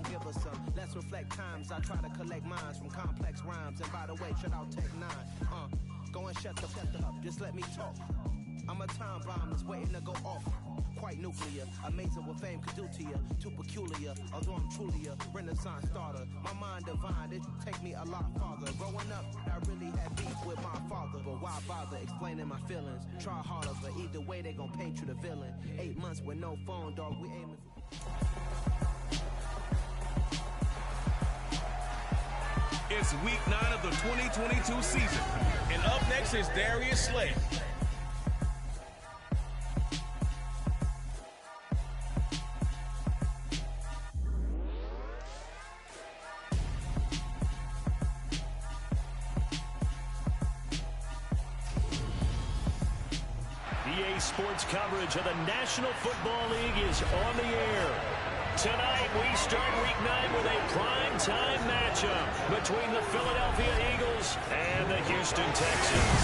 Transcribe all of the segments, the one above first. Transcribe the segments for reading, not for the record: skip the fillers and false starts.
gon' give us some. Let's reflect times. I try to collect minds from complex rhymes. And by the way, shout out Tech 9. Go and shut the up. Just let me talk. I'm a time bomb that's waiting to go off. Quite nuclear, amazing what fame could do to you. Too peculiar, although I'm truly a renaissance starter. My mind divine, it take me a lot farther. Growing up, I really had beef with my father. But why bother explaining my feelings? Try harder, but either way they gon' paint you the villain. 8 months with no phone, dog, we aiming. It's week 9 of the 2022 season. And up next is Darius Slay. EA Sports coverage of the National Football League is on the air. Tonight, we start week 9 with a prime-time matchup between the Philadelphia Eagles and the Houston Texans.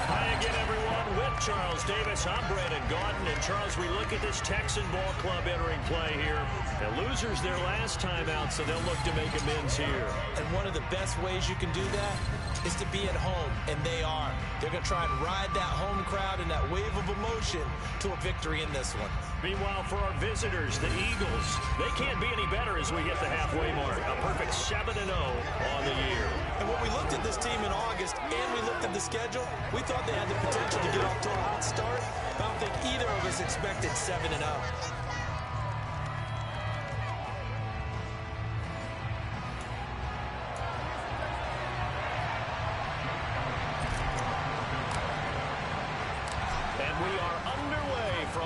Hi again, everyone. With Charles Davis, I'm Brandon Gaudin. And Charles, we look at this Texan ball club entering play here. The losers their last time out, so they'll look to make amends here. And one of the best ways you can do that is to be at home, and they are. They're going to try and ride that home crowd and that wave of emotion to a victory in this one. Meanwhile, for our visitors, the Eagles, they can't be any better as we hit the halfway mark. A perfect 7-0 on the year. And when we looked at this team in August and we looked at the schedule, we thought they had the potential to get off to a hot start. I don't think either of us expected 7-0.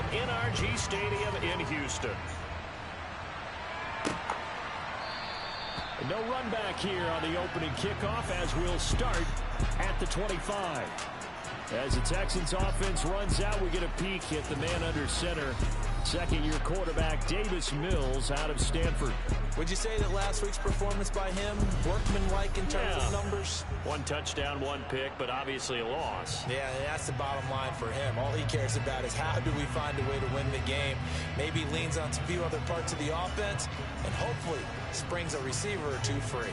NRG Stadium in Houston. No run back here on the opening kickoff as we'll start at the 25. As the Texans offense runs out, we get a peek at the man under center. Second-year quarterback Davis Mills out of Stanford. Would you say that last week's performance by him, workmanlike in terms of numbers? 1 touchdown, 1 pick, but obviously a loss. Yeah, that's the bottom line for him. All he cares about is how do we find a way to win the game. Maybe leans on a few other parts of the offense, and hopefully springs a receiver or two free.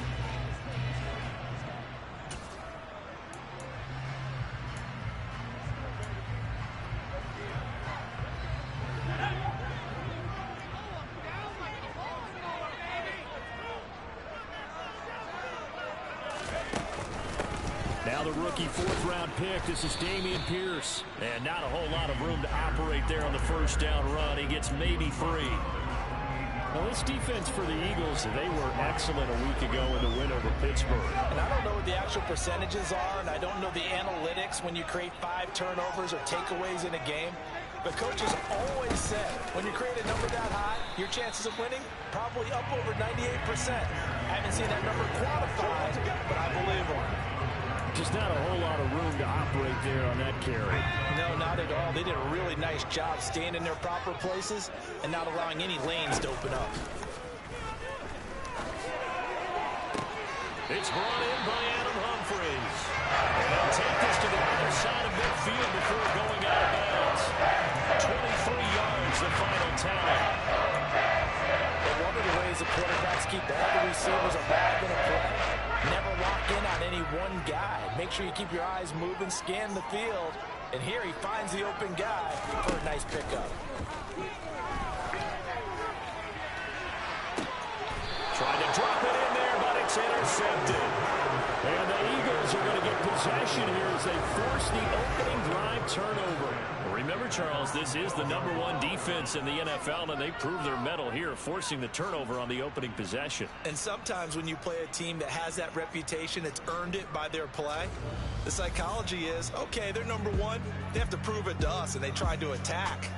Now the rookie 4th-round pick. This is Dameon Pierce. And not a whole lot of room to operate there on the first down run. He gets maybe 3. Now this defense for the Eagles, they were excellent a week ago in the win over Pittsburgh. And I don't know what the actual percentages are, and I don't know the analytics when you create 5 turnovers or takeaways in a game. But coaches always said, when you create a number that high, your chances of winning probably up over 98%. I haven't seen that number quantified, but I believe them. Just not a whole lot of room to operate there on that carry. No, not at all. They did a really nice job staying in their proper places and not allowing any lanes to open up. It's brought in by Adam Humphries. And they'll take this to the other side of midfield before going out of bounds. 23 yards, the final tally. And one of the ways the quarterbacks keep all the receivers alive in a play, never lock in on any one guy. Make sure you keep your eyes moving, scan the field. And here he finds the open guy for a nice pickup. Trying to drop it in there, but it's intercepted. And the Eagles are going to get possession here as they force the opening drive turnover. Remember, Charles, this is the #1 defense in the NFL, and they prove their mettle here, forcing the turnover on the opening possession. And sometimes when you play a team that has that reputation, it's earned it by their play. The psychology is, okay, they're #1. They have to prove it to us, and they tried to attack.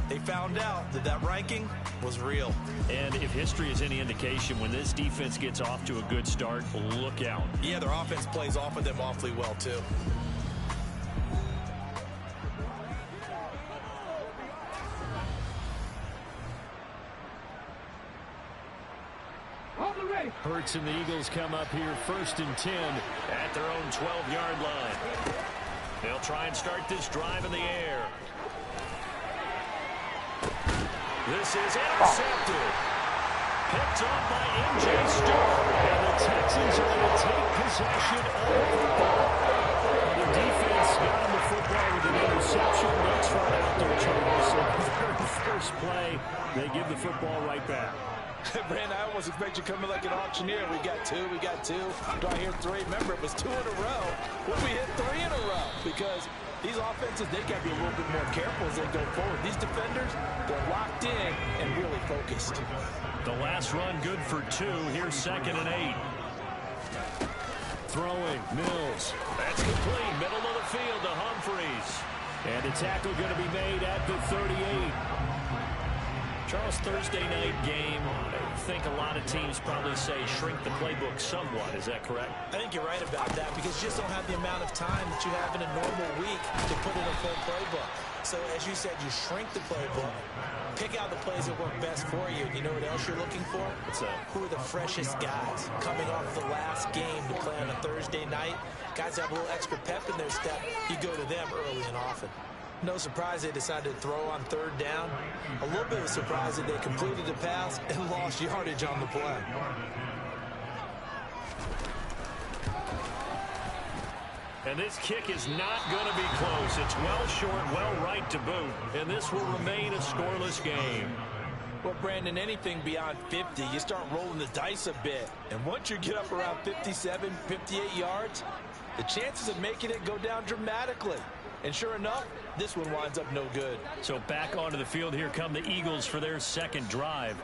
They found out that that ranking was real. And if history is any indication, when this defense gets off to a good start, look out. Yeah, their offense plays off of them awfully well, too. On the race. Hurts and the Eagles come up here 1st and 10 at their own 12-yard line. They'll try and start this drive in the air. This is intercepted. Picked up by M.J. Stewart. And the Texans are going to take possession of the football. The defense got him the football with an interception. Let's run out there, Charles. So the very first play, they give the football right back. Brandon, I almost expect you coming like an auctioneer. We got two. Do I hear three? Remember, it was 2 in a row. When we hit 3 in a row. Because these offenses, they got to be a little bit more careful as they go forward. These defenders, they're locked in and really focused. The last run good for 2. Here's 2nd and 8. Throwing, Mills. That's complete. Middle of the field to Humphreys. And the tackle going to be made at the 38. Charles, Thursday night game, I think a lot of teams probably say shrink the playbook somewhat. Is that correct? I think you're right about that because you just don't have the amount of time that you have in a normal week to put in a full playbook. So, as you said, you shrink the playbook, pick out the plays that work best for you. You know what else you're looking for? What's that? Who are the freshest guys coming off the last game to play on a Thursday night? Guys have a little extra pep in their step. You go to them early and often. No surprise they decided to throw on 3rd down. A little bit of surprise that they completed the pass and lost yardage on the play. And this kick is not going to be close. It's well short, well right to boot. And this will remain a scoreless game. Well, Brandon, anything beyond 50, you start rolling the dice a bit. And once you get up around 57, 58 yards, the chances of making it go down dramatically. And sure enough, this one winds up no good. So back onto the field, here come the Eagles for their 2nd drive.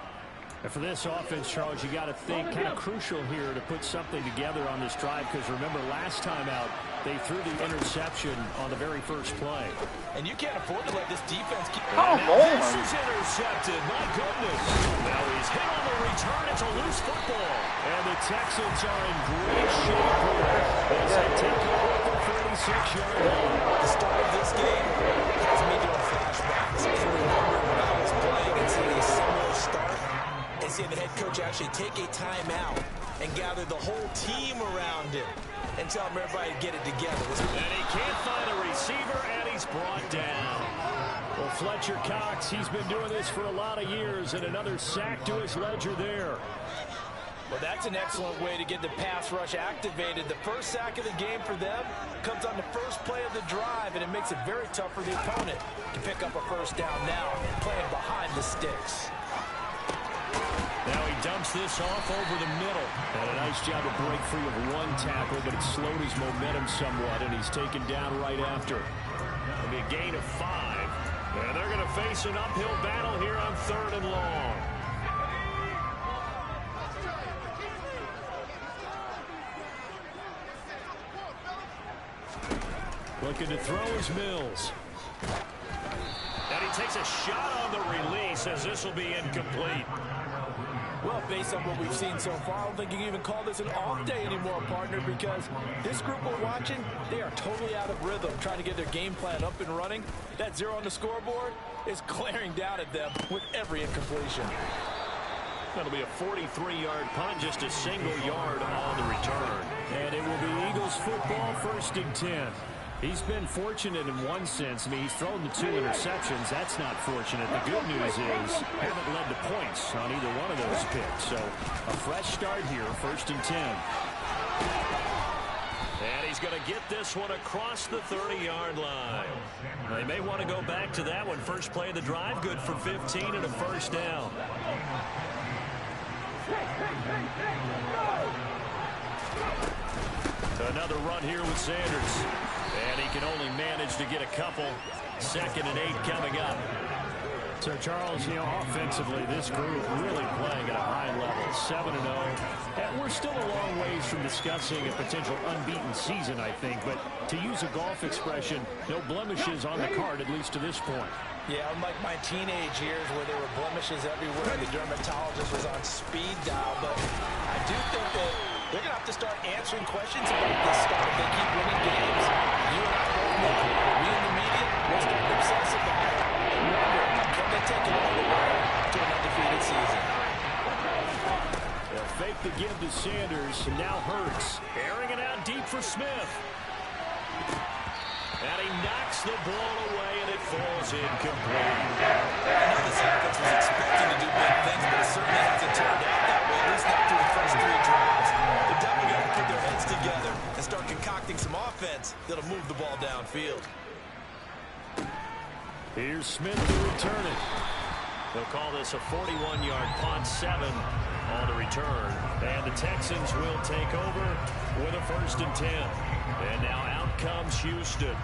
And for this offense, Charles, you got to think kind of crucial here to put something together on this drive because remember last time out, they threw the interception on the very first play. And you can't afford to let this defense keep... Come on! This is intercepted. My goodness. Now he's hit on the return. It's a loose football. And the Texans are in great shape here as they take over the 36-yard line. The start of this game has me doing flashbacks. I can remember when I was playing and seeing a similar start and seeing the head coach actually take a timeout and gather the whole team around him and tell him everybody to get it together. And he can't find a receiver, and he's brought down. Well, Fletcher Cox, he's been doing this for a lot of years, and another sack to his ledger there. Well, that's an excellent way to get the pass rush activated. The first sack of the game for them comes on the first play of the drive, and it makes it very tough for the opponent to pick up a first down now, playing behind the sticks. Now he dumps this off over the middle. And a nice job to break free of one tackle, but it slowed his momentum somewhat, and he's taken down right after. It'll be a gain of 5. And they're going to face an uphill battle here on 3rd and long. Looking to throw is Mills. And he takes a shot on the release as this will be incomplete. Well, based on what we've seen so far, I don't think you can even call this an off day anymore, partner, because this group we're watching, they are totally out of rhythm, trying to get their game plan up and running. That 0 on the scoreboard is glaring down at them with every incompletion. That'll be a 43-yard punt, just a single yard on the return. And it will be Eagles football, 1st and 10. He's been fortunate in one sense. I mean, he's thrown the 2 interceptions. That's not fortunate. The good news is haven't led to points on either one of those picks. So a fresh start here, 1st and 10. And he's going to get this one across the 30-yard line. They may want to go back to that one. First play of the drive, good for 15 and a first down. Another run here with Sanders. And he can only manage to get a couple. 2nd and 8 coming up. So, Charles, you know, offensively, this group really playing at a high level, 7-0. And we're still a long ways from discussing a potential unbeaten season, I think. But to use a golf expression, no blemishes on the card, at least to this point. Yeah, unlike my teenage years where there were blemishes everywhere, the dermatologist was on speed dial. But I do think that they're going to have to start answering questions about this stuff if they keep winning games. You and I both know, we in the media, we'll start to obsess about it. Remember, can they take it all the way to an undefeated season? They'll fake the give to And he knocks the ball away, and it falls incomplete. I know this offense was expecting to do big things, but it certainly hasn't turned out that way, at least not through the first 3 drives. They're definitely got to put their heads together and start concocting some offense that'll move the ball downfield. Here's Smith to return it. They'll call this a 41-yard punt, 7 on the return. And the Texans will take over with a 1st and 10. And now out comes Houston.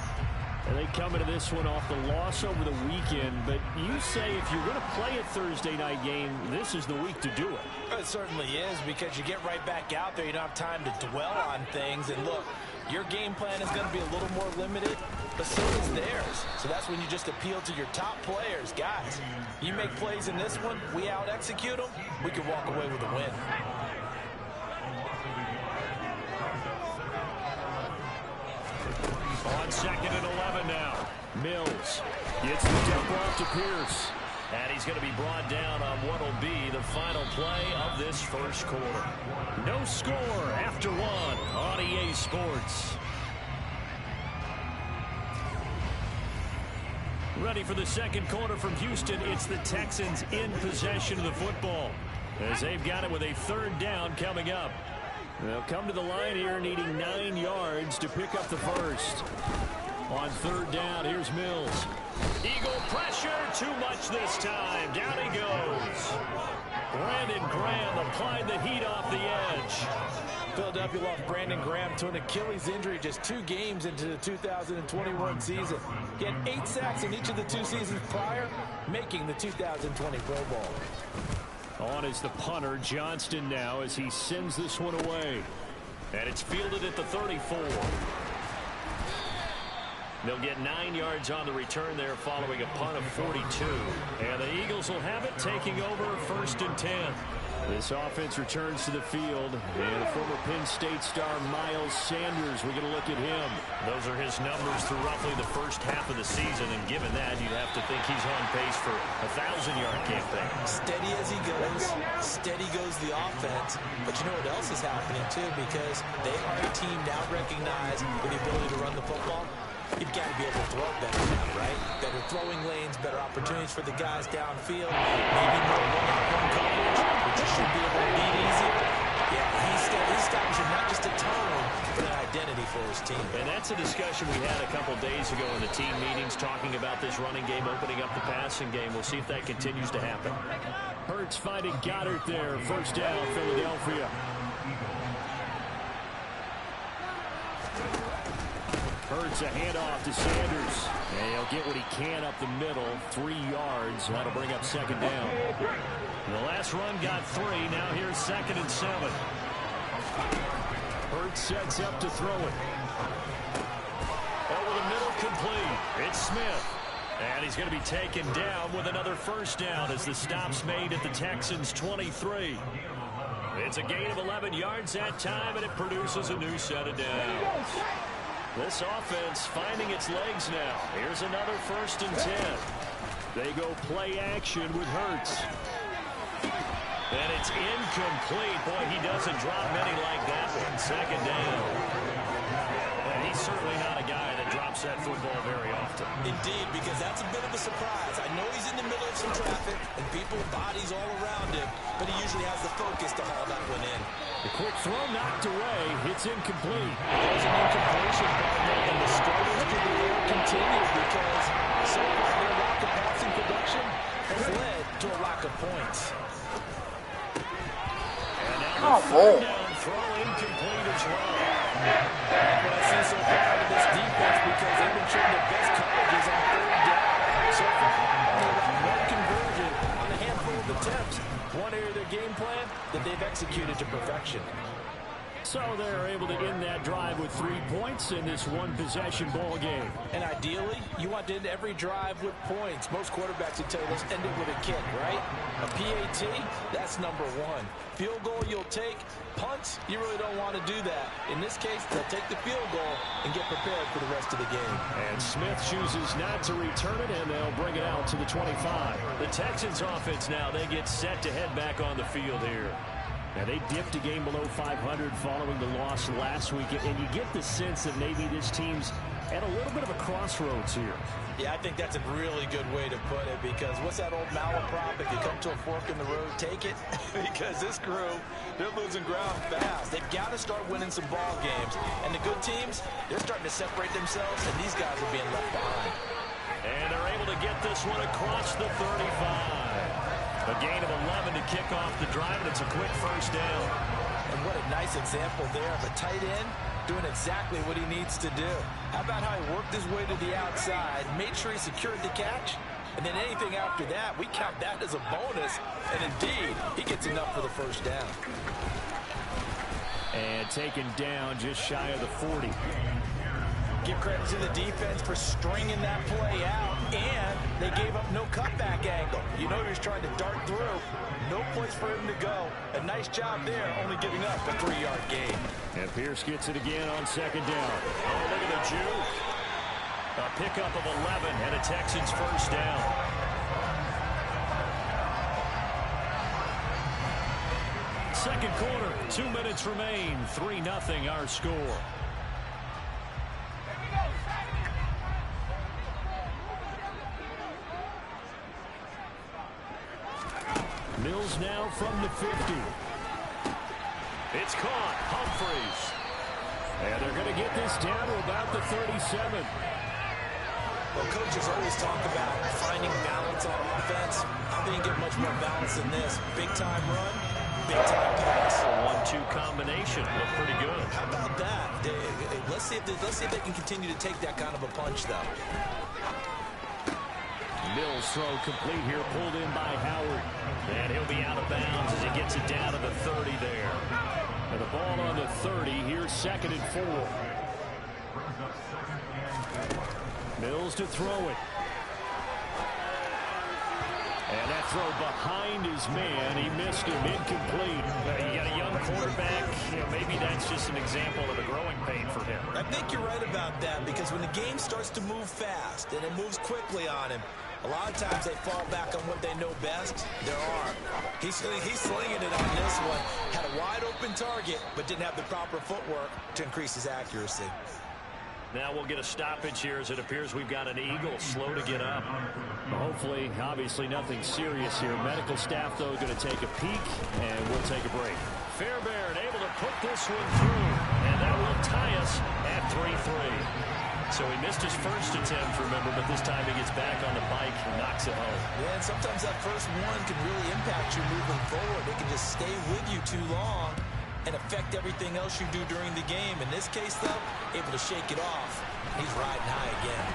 And they come into this one off the loss over the weekend. But you say if you're going to play a Thursday night game, this is the week to do it. It certainly is, because you get right back out there. You don't have time to dwell on things. And look, your game plan is going to be a little more limited, but so is theirs. So that's when you just appeal to your top players. Guys, you make plays in this one, we out-execute them, we can walk away with a win. On 2nd and 11 now. Mills gets the jump off to Pierce. And he's going to be brought down on what will be the final play of this first quarter. No score after 1 on EA Sports. Ready for the second quarter from Houston. It's the Texans in possession of the football, as they've got it with a 3rd down coming up. They'll come to the line here needing 9 yards to pick up the first. On 3rd down, here's Mills. Eagle pressure, too much this time. Down he goes. Brandon Graham applied the heat off the edge. Philadelphia lost Brandon Graham to an Achilles injury just 2 games into the 2021 season. He had 8 sacks in each of the 2 seasons prior, making the 2020 Pro Bowl. On is the punter, Johnston, now as he sends this one away. And it's fielded at the 34. They'll get 9 yards on the return there following a punt of 42. And the Eagles will have it, taking over 1st and 10. This offense returns to the field. And the former Penn State star Miles Sanders, we're going to look at him. Those are his numbers through roughly the first half of the season. And given that, you'd have to think he's on pace for a 1,000-yard campaign. Steady as he goes, steady goes the offense. But you know what else is happening, too? Because they are a team now recognized with the ability to run the football. You've got to be able to throw it better now, right? Better throwing lanes, better opportunities for the guys downfield, maybe more one-on-one coverage, which you should be able to beat easier. Yeah, he's establishing not just a tone, but an identity for his team. And that's a discussion we had a couple days ago in the team meetings, talking about this running game, opening up the passing game. We'll see if that continues to happen. Hurts finding Goddard there. 1st down, Philadelphia. Hurts a handoff to Sanders. And he'll get what he can up the middle. 3 yards. That'll bring up 2nd down. The last run got 3. Now here's 2nd and 7. Hurts sets up to throw it. Over the middle, complete. It's Smith. And he's going to be taken down with another 1st down as the stop's made at the Texans' 23. It's a gain of 11 yards that time, and it produces a new set of downs. This offense finding its legs now. Here's another 1st and 10. They go play action with Hurts. And it's incomplete. Boy, he doesn't drop many like that one. 2nd down. And he's certainly not a guy that drops that football very often. Indeed, because that's a bit of a surprise. I know he's in the middle of some traffic and people, bodies all around him, but he usually has the focus to haul that one in. The quick throw knocked away. It's incomplete. There's an incompletion, partner, and the struggles to the air continue because so far their lack of passing production has led to a lack of points. And now the 3rd down throw incomplete as well. That's what I see so far out of this defense, because they've been showing the best coverages on 3rd down. So far, one conversion on a handful of attempts. One area of their game plan that they've executed to perfection. So they're able to end that drive with 3 points in this one-possession ball game. And ideally, you want to end every drive with points. Most quarterbacks would tell you, let's end it with a kick, right? A PAT, that's number 1. Field goal you'll take. Punts, you really don't want to do that. In this case, they'll take the field goal and get prepared for the rest of the game. And Smith chooses not to return it, and they'll bring it out to the 25. The Texans offense now, they get set to head back on the field here. Now, they dipped a game below 500 following the loss last week, and you get the sense that maybe this team's at a little bit of a crossroads here. Yeah, I think that's a really good way to put it, because what's that old malaprop? If you come to a fork in the road, take it. Because this crew, they're losing ground fast. They've got to start winning some ball games. And the good teams, they're starting to separate themselves, and these guys are being left behind. And they're able to get this one across the 35. A gain of 11 to kick off the drive, and it's a quick first down. And what a nice example there of a tight end doing exactly what he needs to do. How about how he worked his way to the outside, made sure he secured the catch, and then anything after that, we count that as a bonus. And indeed, he gets enough for the first down. And taken down just shy of the 40. Give credit to the defense for stringing that play out, and they gave up no cutback angle. You know he was trying to dart through. No place for him to go. A nice job there, only giving up a 3-yard gain. And Pierce gets it again on second down. Oh, look at the juke. A pickup of 11 and a Texans first down. Second quarter, 2 minutes remain. 3-0 our score. Mills now from the 50. It's caught. Humphreys. And they're going to get this down to about the 37. Well, coaches always talk about finding balance on offense. I think you get much more balance than this. Big-time run, big-time pass. A 1-2 combination. Look pretty good. How about that? Let's see if they can continue to take that kind of a punch, though. Mills throw complete here, pulled in by Howard. And he'll be out of bounds as he gets it down to the 30 there. And the ball on the 30, here's 2nd and 4. Mills to throw it. And that throw behind his man, he missed him, incomplete. You got a young quarterback, maybe that's just an example of a growing pain for him. I think you're right about that, because when the game starts to move fast and it moves quickly on him, a lot of times they fall back on what they know best, their arm. He's slinging it on this one. Had a wide open target, but didn't have the proper footwork to increase his accuracy. Now we'll get a stoppage here as it appears we've got an Eagle slow to get up. Hopefully, obviously nothing serious here. Medical staff, though, going to take a peek, and we'll take a break. Fairbairn able to put this one through, and that will tie us at 3-3. So he missed his first attempt, remember, but this time he gets back on the bike and knocks it home. Yeah, and sometimes that first one can really impact you moving forward. It can just stay with you too long and affect everything else you do during the game. In this case, though, able to shake it off. He's riding high again.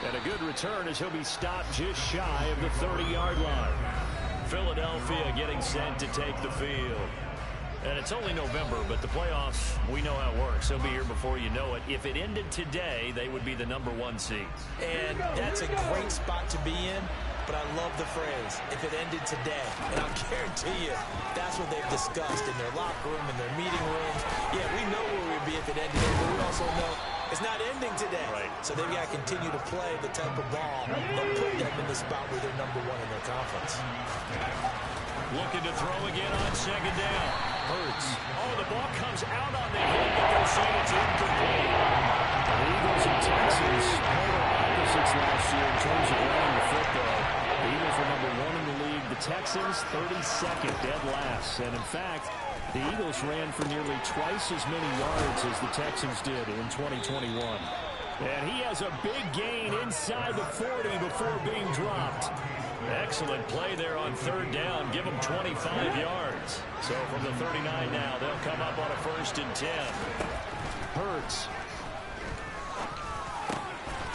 And a good return as he'll be stopped just shy of the 30-yard line. Philadelphia getting set to take the field. And it's only November, but the playoffs, we know how it works. They'll be here before you know it. If it ended today, they would be the #1 seed. And that's a great spot to be in, but I love the phrase, if it ended today. And I'll guarantee you, that's what they've discussed in their locker room, in their meeting rooms. Yeah, we know where we'd be if it ended today, but we also know it's not ending today. Right. So they've got to continue to play the type of ball that put them in the spot where they're #1 in their conference. Looking to throw again on second down. Hurts. Oh, the ball comes out on the hit, but they'll say it's incomplete. The Eagles and Texans polar opposites last year in terms of running the football. The Eagles were #1 in the league. The Texans, 32nd, dead last. And in fact, the Eagles ran for nearly twice as many yards as the Texans did in 2021. And he has a big gain inside the 40 before being dropped. Excellent play there on third down. Give them 25 yards. So from the 39 now, they'll come up on a 1st and 10. Hurts.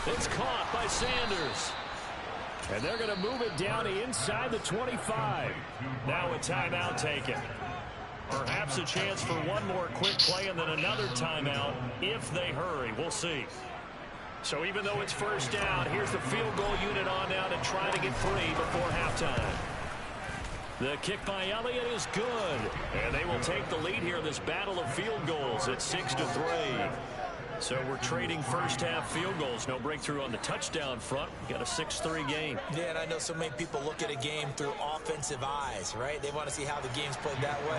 It's caught by Sanders. And they're going to move it down to inside the 25. Now a timeout taken. Perhaps a chance for one more quick play and then another timeout if they hurry. We'll see. So even though it's first down, here's the field goal unit on now to try to get 3 before halftime. The kick by Elliott is good. And they will take the lead here in this battle of field goals at 6-3. So we're trading first-half field goals. No breakthrough on the touchdown front. We've got a 6-3 game. Yeah, and I know so many people look at a game through offensive eyes, right? They want to see how the game's played that way.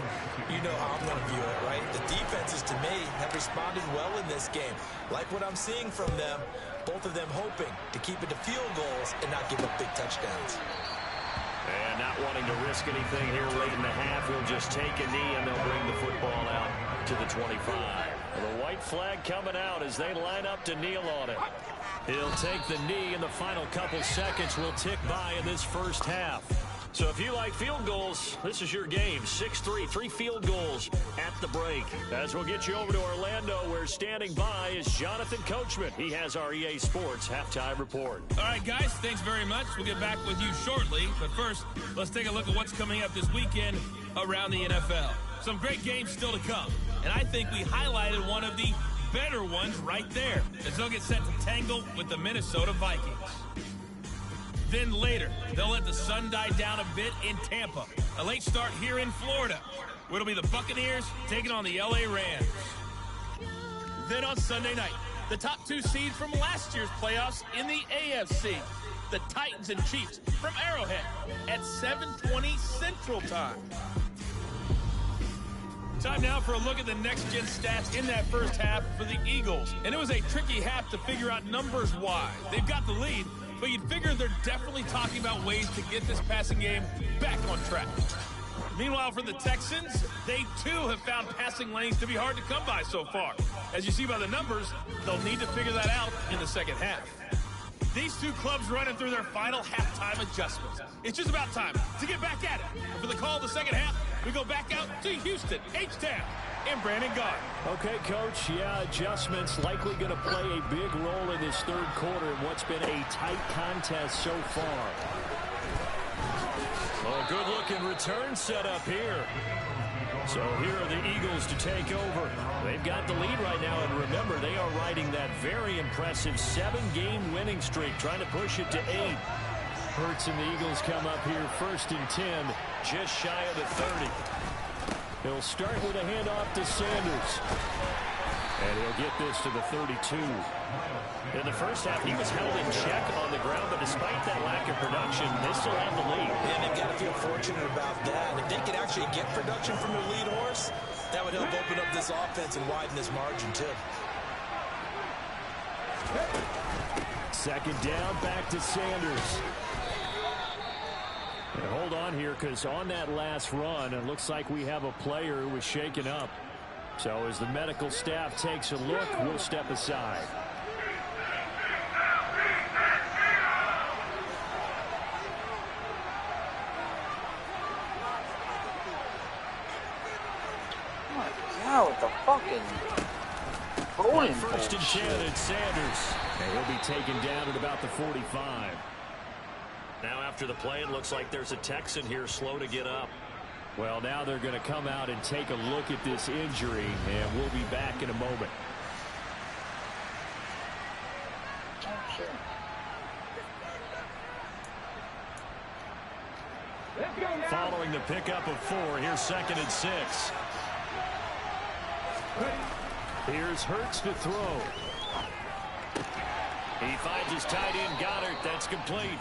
You know how I'm going to view it, right? The defenses, to me, have responded well in this game. Like what I'm seeing from them, both of them hoping to keep it to field goals and not give up big touchdowns. And not wanting to risk anything here late in the half, he'll just take a knee and they'll bring the football out to the 25. The white flag coming out as they line up to kneel on it. He'll take the knee, and the final couple seconds will tick by in this first half. So if you like field goals, this is your game. 6-3, 3 field goals at the break. As we'll get you over to Orlando, where standing by is Jonathan Coachman. He has our EA Sports halftime report. All right, guys, thanks very much. We'll get back with you shortly. But first, let's take a look at what's coming up this weekend around the NFL. Some great games still to come. And I think we highlighted one of the better ones right there, as they'll get set to tangle with the Minnesota Vikings. Then later, they'll let the sun die down a bit in Tampa. A late start here in Florida, where it'll be the Buccaneers taking on the LA Rams. Then on Sunday night, the top 2 seeds from last year's playoffs in the AFC, the Titans and Chiefs from Arrowhead at 7:20 Central Time. Time now for a look at the next-gen stats in that first half for the Eagles. And it was a tricky half to figure out numbers-wise. They've got the lead, but you'd figure they're definitely talking about ways to get this passing game back on track. Meanwhile, for the Texans, they too have found passing lanes to be hard to come by so far. As you see by the numbers, they'll need to figure that out in the second half. These two clubs running through their final halftime adjustments. It's just about time to get back at it. And for the call of the second half, we go back out to Houston, H-Town, and Brandon Gaudin. Okay, Coach, adjustments likely going to play a big role in this third quarter in what's been a tight contest so far. Oh, good-looking return set up here. So here are the Eagles to take over. They've got the lead right now, and remember, they are riding that very impressive 7-game winning streak, trying to push it to 8. Hurts and the Eagles come up here 1st and 10, just shy of the 30. He'll start with a handoff to Sanders. And he'll get this to the 32. In the first half, he was held in check on the ground, but despite that lack of production, they still have the lead. And they've got to feel fortunate about that. If they could actually get production from their lead horse, that would help open up this offense and widen this margin, too. Second down, back to Sanders. And hold on here, because on that last run, it looks like we have a player who was shaken up. So as the medical staff takes a look, we'll step aside. Oh my God, with the fucking holding. 1st and 10 at Sanders. And he'll be taken down at about the 45. Now after the play, it looks like there's a Texan here slow to get up. Well, now they're going to come out and take a look at this injury, and we'll be back in a moment. Following the pickup of 4, here's 2nd and 6. Here's Hurts to throw. He finds his tight end, Goddard. That's complete.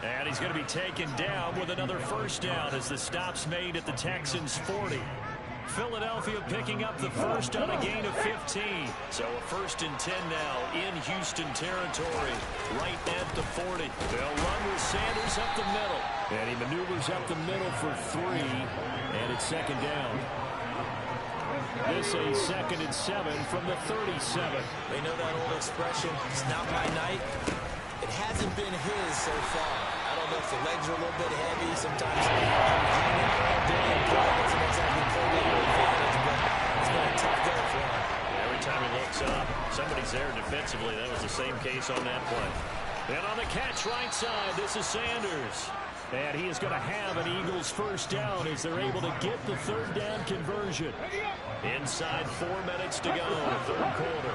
And he's going to be taken down with another first down as the stop's made at the Texans' 40. Philadelphia picking up the first on a gain of 15. So a 1st and 10 now in Houston territory, right at the 40. They'll run with Sanders up the middle. And he maneuvers up the middle for 3. And it's 2nd down. This a 2nd and 7 from the 37. They know that old expression, it's not my night. It hasn't been his so far. I don't know if the legs are a little bit heavy. Sometimes all day and play doesn't exactly play to your advantage, but it's been a tough go for him. Every time he looks up, somebody's there defensively. That was the same case on that play. And on the catch right side, this is Sanders. And he is going to have an Eagles first down as they're able to get the 3rd down conversion. Inside 4 minutes to go, 3rd quarter.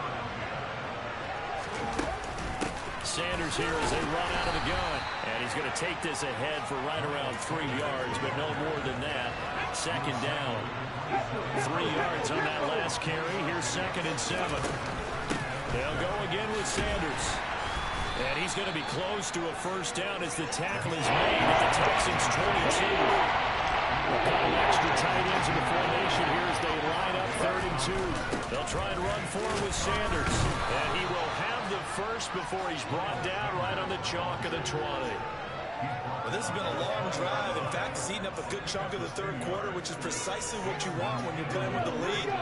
Sanders here as they run out of the gun. And he's going to take this ahead for right around 3 yards, but no more than that. 2nd down. 3 yards on that last carry. Here's 2nd and 7. They'll go again with Sanders. And he's going to be close to a first down as the tackle is made at the Texans' 22. A couple extra tight ends in the formation here as they line up 3rd and 2. They'll try and run forward with Sanders. And he will have the first before he's brought down right on the chalk of the 20. Well, this has been a long drive. In fact, it's eaten up a good chunk of the 3rd quarter, which is precisely what you want when you're playing with the lead.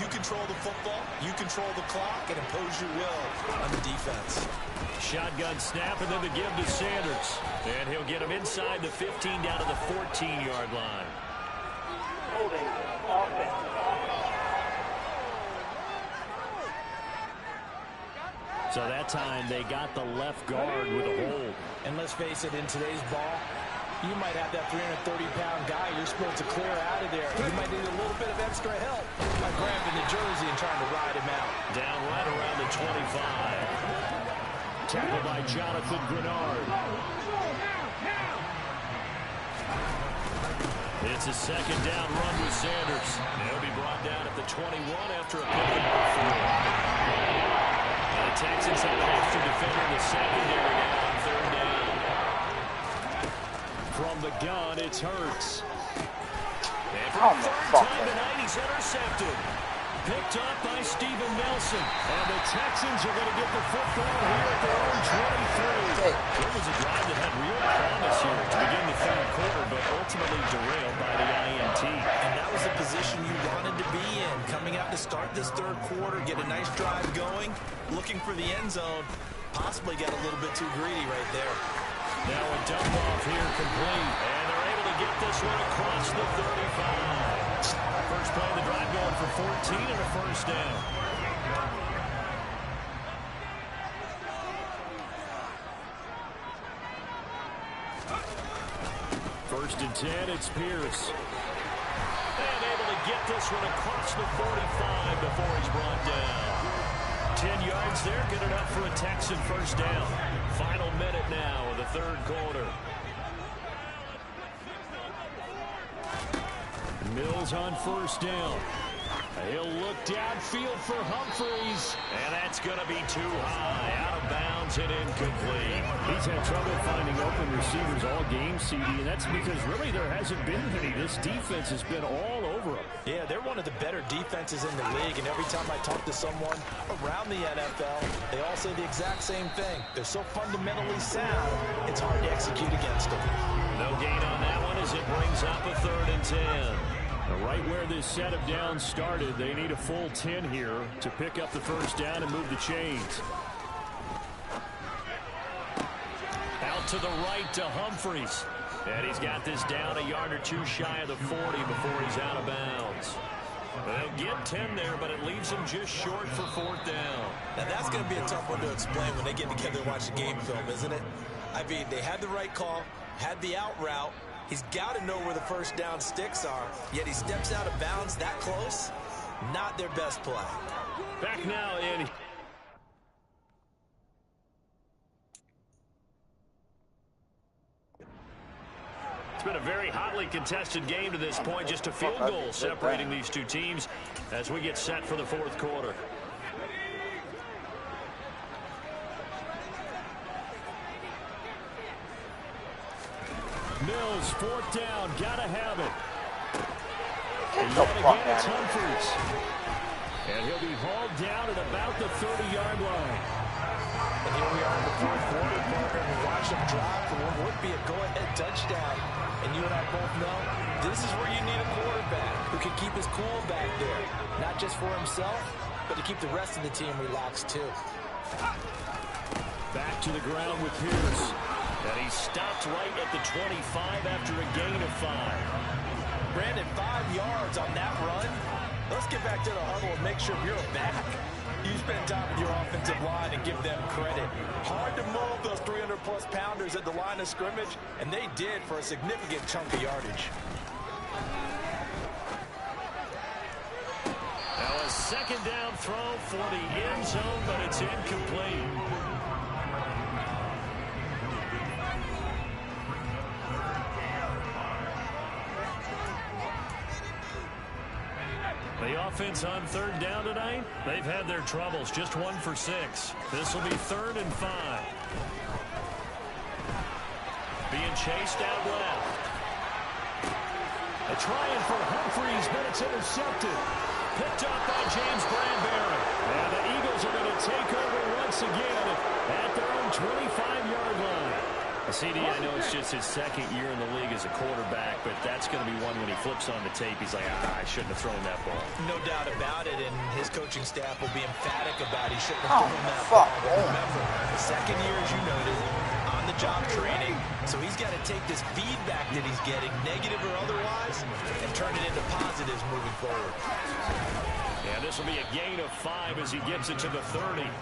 You control the football, you control the clock, and impose your will on the defense. Shotgun snap and then the give to Sanders. And he'll get him inside the 15 down to the 14-yard line. Holding offense. So that time they got the left guard with a hold. And let's face it, in today's ball, you might have that 330-pound guy you're supposed to clear out of there. You might need a little bit of extra help by grabbing the jersey and trying to ride him out. Down right around the 25. Tackled by Jonathan Grenard. It's a 2nd down run with Sanders. He'll be brought down at the 21 after a pick of 4. The Texans have an extra defender in the secondary now on 3rd down. From the gun, it's Hurts. And for the 3rd time tonight, he's intercepted. Picked up by Steven Nelson. And the Texans are going to get the football here at their own 23. It was a drive that had real promise here to begin the 3rd quarter, but ultimately derailed by the INT. And that was the position you wanted to be in. Coming out to start this 3rd quarter, get a nice drive going, looking for the end zone, possibly get a little bit too greedy right there. Now a dump off here complete, and they're able to get this one across the 35. First play of the drive going for 14 and a first down. First and 10, it's Pierce. And able to get this one across the 45 before he's brought down. 10 yards there, good enough for a Texan first down. Final minute now of the 3rd quarter. Mills on first down. He'll look downfield for Humphreys. And that's going to be too high. Out of bounds and incomplete. He's had trouble finding open receivers all game, CD, and that's because really there hasn't been any. This defense has been all over them. Yeah, they're one of the better defenses in the league, and every time I talk to someone around the NFL, they all say the exact same thing. They're so fundamentally sound, it's hard to execute against them. No gain on that one as it brings up a 3rd and 10. Right where this set of downs started, they need a full 10 here to pick up the first down and move the chains. Out to the right to Humphreys. And he's got this down a yard or two shy of the 40 before he's out of bounds. They'll get 10 there, but it leaves him just short for 4th down. Now that's going to be a tough one to explain when they get together and watch the game film, isn't it? I mean, they had the right call, had the out route. He's got to know where the first down sticks are, yet he steps out of bounds that close. Not their best play. Back now in. It's been a very hotly contested game to this point. Just a field goal separating these two teams as we get set for the 4th quarter. Mills, 4th down, gotta have it. Get the fuck out of Humphreys. And he'll be hauled down at about the 30-yard line. And here we are in the 4th quarter, Parker, and we watch him drive for what would be a go-ahead touchdown. And you and I both know this is where you need a quarterback who can keep his cool back there. Not just for himself, but to keep the rest of the team relaxed too. Back to the ground with Pierce. And he stopped right at the 25 after a gain of 5. Brandon, 5 yards on that run. Let's get back to the huddle and make sure you're back. You spend time with your offensive line and give them credit. Hard to move those 300-plus pounders at the line of scrimmage, and they did for a significant chunk of yardage. Now a 2nd down throw for the end zone, but it's incomplete. The offense on third down tonight? They've had their troubles, just 1 for 6. This will be 3rd and 5. Being chased out left. A trying for Humphreys, but it's intercepted. Picked up by James Bradbury. And the Eagles are going to take over once again at their own 25-yard line. CD, I know it's just his 2nd year in the league as a quarterback, but that's going to be one when he flips on the tape, he's like, I shouldn't have thrown that ball. No doubt about it, and his coaching staff will be emphatic about he shouldn't have thrown that ball. But remember, the 2nd year, as you noted, on-the-job training, so he's got to take this feedback that he's getting, negative or otherwise, and turn it into positives moving forward. Yeah, this will be a gain of 5 as he gets it to the 30. Only 5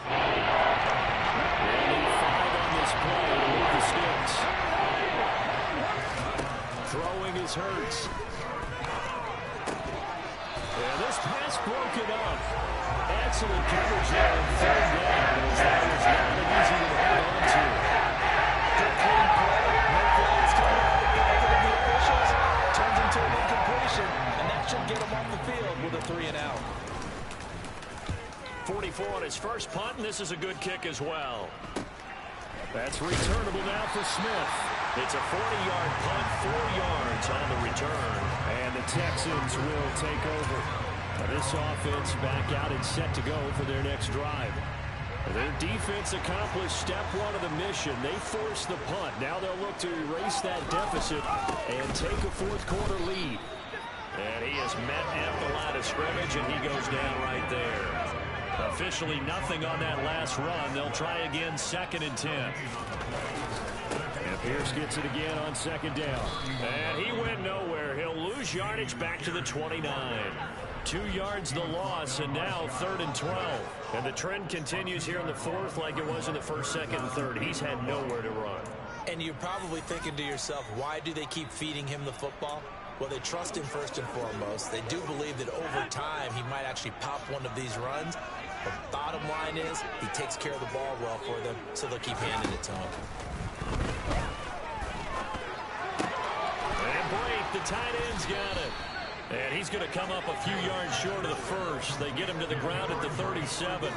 on this play to move the sticks. Throwing is Hurts. Yeah, this pass broken up. Excellent coverage there on 3rd down. That was not an easy one to hold on to. Good clean play. No flags coming out of the officials. Turns into an incompletion, and that should get him off the field with a 3 and out. 44 on his first punt, and this is a good kick as well. That's returnable now for Smith. It's a 40-yard punt, 4 yards on the return. And the Texans will take over. This offense back out and set to go for their next drive. Their defense accomplished step 1 of the mission. They forced the punt. Now they'll look to erase that deficit and take a 4th quarter lead. And he is met at the line of scrimmage, and he goes down right there. Officially nothing on that last run. They'll try again, 2nd and 10. And Pierce gets it again on 2nd down. And he went nowhere. He'll lose yardage back to the 29. 2 yards the loss, and now 3rd and 12. And the trend continues here in the 4th like it was in the 1st, 2nd, and 3rd. He's had nowhere to run. And you're probably thinking to yourself, why do they keep feeding him the football? Well, they trust him first and foremost. They do believe that over time he might actually pop one of these runs. The bottom line is he takes care of the ball well for them, so they'll keep handing it to him. And Blake, the tight end's got it. And he's going to come up a few yards short of the first. They get him to the ground at the 37.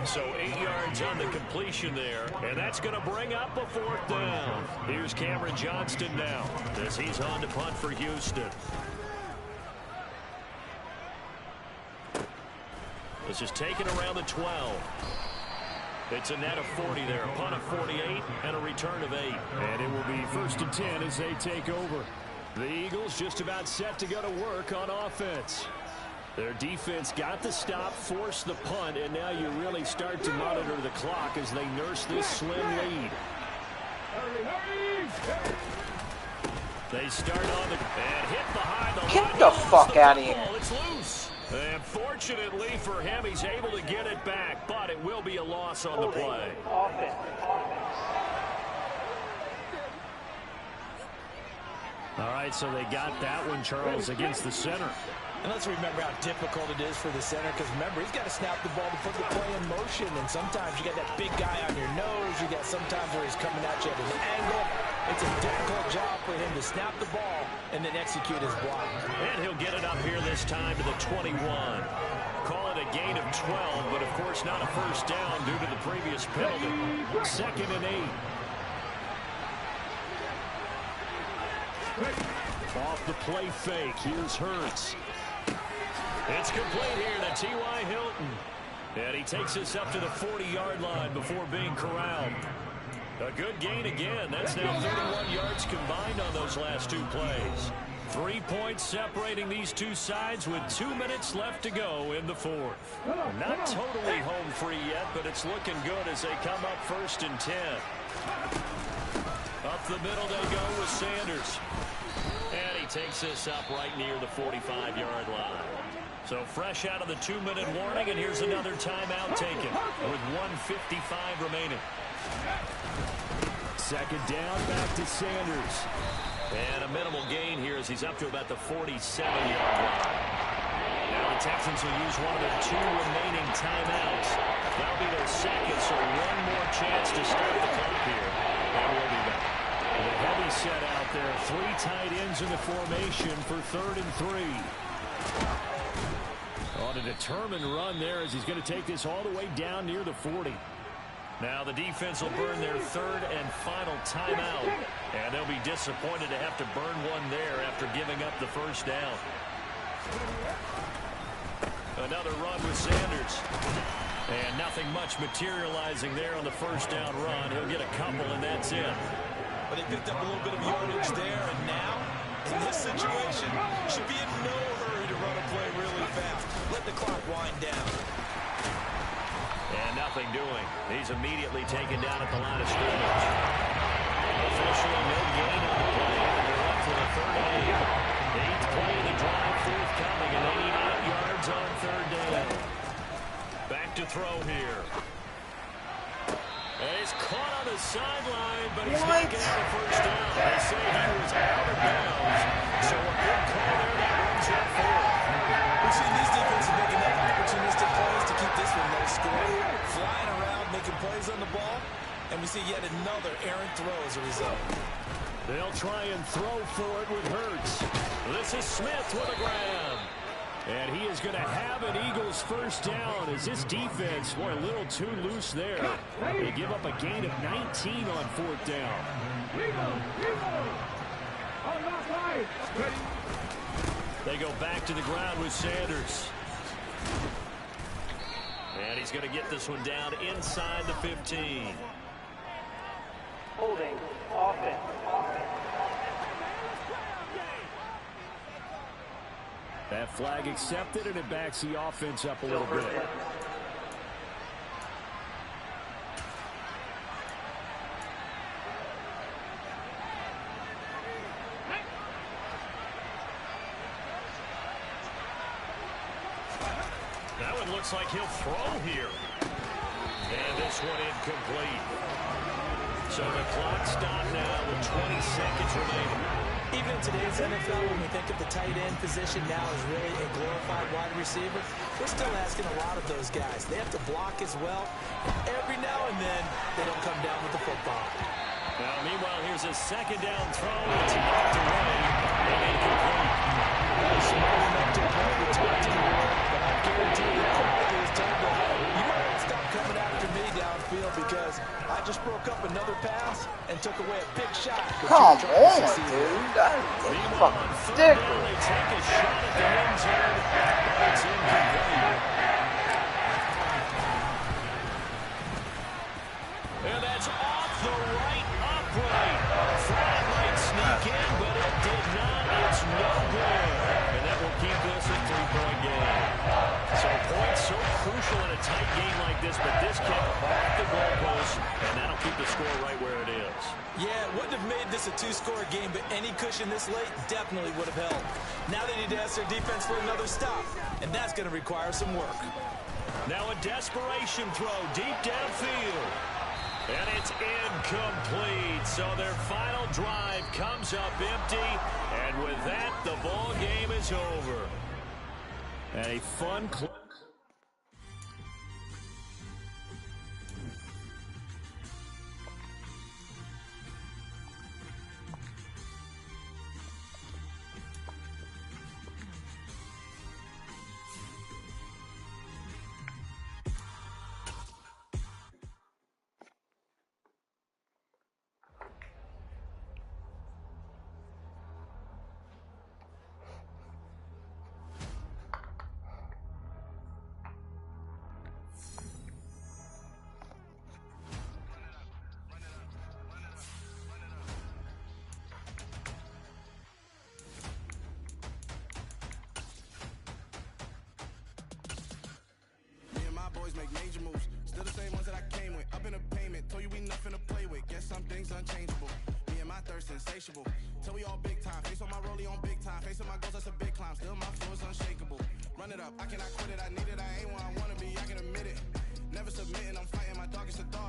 So 8 yards on the completion there. And that's going to bring up a 4th down. Here's Cameron Johnston now as he's on to punt for Houston. This is taken around the 12. It's a net of 40 there. A punt of 48 and a return of 8. And it will be 1st and 10 as they take over. The Eagles just about set to go to work on offense. Their defense got the stop, forced the punt, and now you really start to monitor the clock as they nurse this slim lead. They start on the and hit behind the line. Get the fuck out of here. It's loose. And fortunately for him, he's able to get it back, but it will be a loss on the play. All right, so they got that one, Charles, against the center. And let's remember how difficult it is for the center, because remember, he's got to snap the ball to put the play in motion, and sometimes you got that big guy on your nose. You got sometimes where he's coming at you at an angle. It's a difficult job for him to snap the ball and then execute his block. And he'll get it up here this time to the 21. Call it a gain of 12, but of course not a first down due to the previous penalty. 2nd and 8. Off the play fake, here's Hurts. It's complete here to T.Y. Hilton. And he takes us up to the 40-yard line before being corralled. A good gain again. That's now 31 yards combined on those last 2 plays. 3 points separating these two sides with 2 minutes left to go in the 4th. Not totally home free yet, but it's looking good as they come up 1st and 10. Up the middle they go with Sanders. And he takes this up right near the 45-yard line. So fresh out of the 2-minute warning, and here's another timeout taken with 1:55 remaining. 2nd down, back to Sanders. And a minimal gain here as he's up to about the 47-yard line. Now the Texans will use one of their 2 remaining timeouts. That'll be their 2nd, so one more chance to start the clock here. And we'll be back. The heavy set out there. 3 tight ends in the formation for 3rd and 3. On a determined run there as he's going to take this all the way down near the 40. Now the defense will burn their third and final timeout. And they'll be disappointed to have to burn one there after giving up the first down. Another run with Sanders. And nothing much materializing there on the first down run. He'll get a couple, and that's it. But they picked up a little bit of yardage there, and now, in this situation, should be in no hurry to run a play really fast. Let the clock wind down. And nothing doing. He's immediately taken down at the line of scrimmage. Officially no gain on the play, and they're up for the third and 8. 8th play of the drive forthcoming, and they need 8 yards on third down. Back to throw here. And he's caught on the sideline, but he's not getting the first down. They say he was out of bounds, so a good call there that runs that forward. We've seen these defenses make enough opportunistic plays to keep this one low scoring, flying around, making plays on the ball, and we see yet another errant throw as a result. They'll try and throw for it with Hurts. This is Smith with a grab. And he is going to have an Eagles first down as this defense, boy, a little too loose there. They give up a gain of 19 on fourth down. They go back to the ground with Sanders. And he's going to get this one down inside the 15. Holding. Offense. That flag accepted, and it backs the offense up a little bit. That one looks like he'll throw here. And this one incomplete. So the clock stopped now with 20 seconds remaining. Even in today's NFL, when we think of the tight end position now as really a glorified wide receiver, we're still asking a lot of those guys. They have to block as well. Every now and then, they don't come down with the football. Now, meanwhile, here's a second down throw. It's knocked away and incomplete. Smart enough to play the taunting war, but I guarantee you, quickly as time goes on, you might want to stop coming after me downfield because I just broke up another pass and took away a big shot. Come on, dude. That is fucking ridiculous. They take a shot at the end zone, but it's incomplete. And that's off the right upright. Flag might sneak in, but it did not. It's no good. And that will keep this a 3-point game. So points so crucial in a tight game like this, but this kick off the goalpost, and that'll keep the score right where it is. Yeah, it wouldn't have made this a 2-score game, but any cushion this late definitely would have helped. Now they need to ask their defense for another stop, and that's going to require some work. Now a desperation throw deep downfield. And it's incomplete. So their final drive comes up empty. And with that, the ball game is over. And a fun close. Make major moves, still the same ones that I came with. Up in a payment, told you we nothing to play with. Guess some things unchangeable. Me and my thirst insatiable. Till we all big time. Face on my rollie on big time. Facing my goals, that's a big climb. Still my flow is unshakable. Run it up, I cannot quit it. I need it, I ain't where I wanna be. I can admit it. Never submitting, I'm fighting. My dog is a dog.